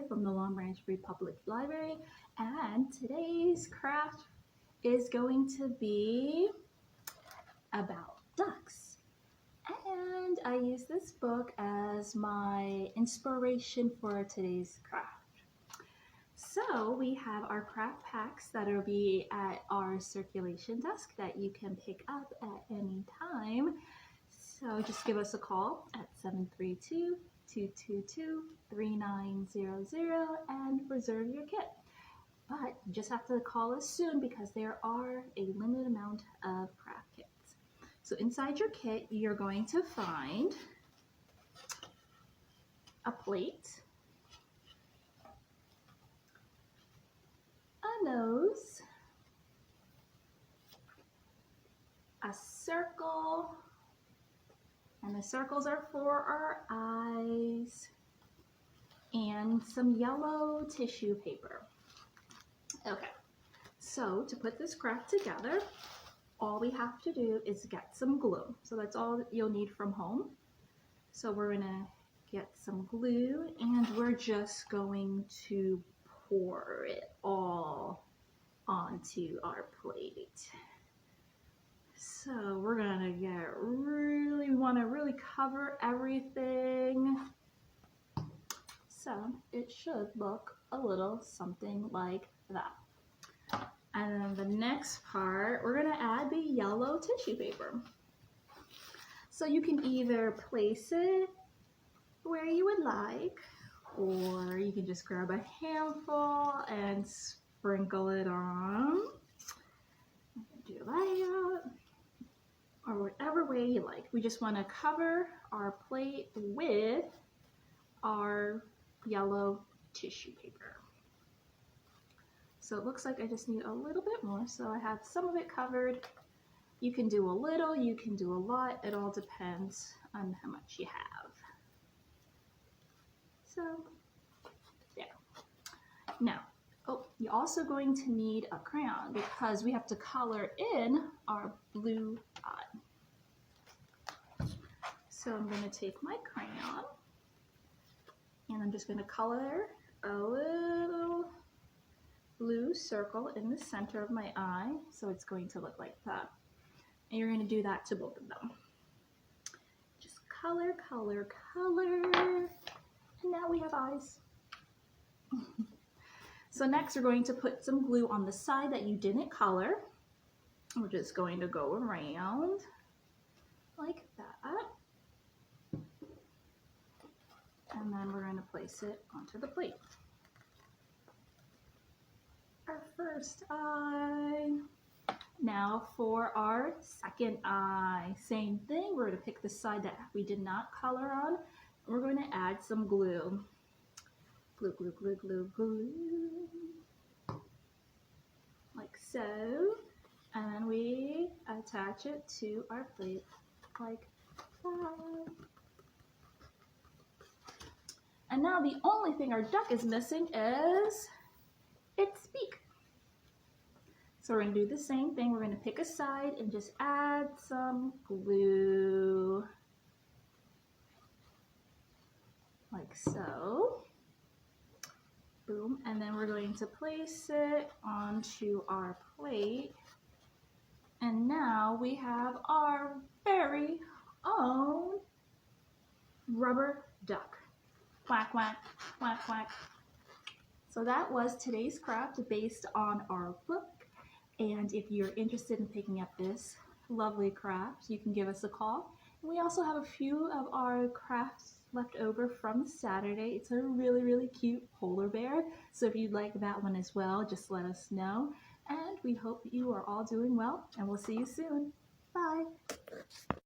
from the Long Branch Free Public Library, and today's craft is going to be about ducks. And I use this book as my inspiration for today's craft. So we have our craft packs that will be at our circulation desk that you can pick up at any time. So just give us a call at 732-222-3900 and reserve your kit. But you just have to call us soon because there are a limited amount of craft kits. So inside your kit, you're going to find a plate, a nose, a circle, and the circles are for our eyes, and some yellow tissue paper. Okay, so to put this craft together, all we have to do is get some glue. So that's all you'll need from home. So we're gonna get some glue and we're just going to pour it all onto our plate. So we're gonna we wanna really cover everything. So it should look a little something like that. And then the next part, we're gonna add the yellow tissue paper. So you can either place it where you would like, or you can just grab a handful and sprinkle it on. Do that, or whatever way you like. We just wanna cover our plate with our yellow tissue paper. So it looks like I just need a little bit more. So I have some of it covered. You can do a little, you can do a lot. It all depends on how much you have. So there. Now, you're also going to need a crayon because we have to color in our blue eye. So I'm going to take my crayon and I'm just going to color a little blue circle in the center of my eye, so it's going to look like that. And you're going to do that to both of them. Just color, color, color, and now we have eyes. So next we're going to put some glue on the side that you didn't color. We're just going to go around like that. And then we're going to place it onto the plate. Our first eye. Now for our second eye, same thing. We're going to pick the side that we did not color on. We're going to add some glue. Glue, glue, glue, glue, glue. Like so. And then we attach it to our plate like that. And now the only thing our duck is missing is its beak. So we're going to do the same thing. We're going to pick a side and just add some glue. Like so. Boom. And then we're going to place it onto our plate. And now we have our very own rubber duck. Quack, quack, quack, quack. So that was today's craft based on our book. And if you're interested in picking up this lovely craft, you can give us a call. And we also have a few of our crafts left over from Saturday. It's a really, really cute polar bear. So if you'd like that one as well, just let us know. And we hope you are all doing well, and we'll see you soon. Bye.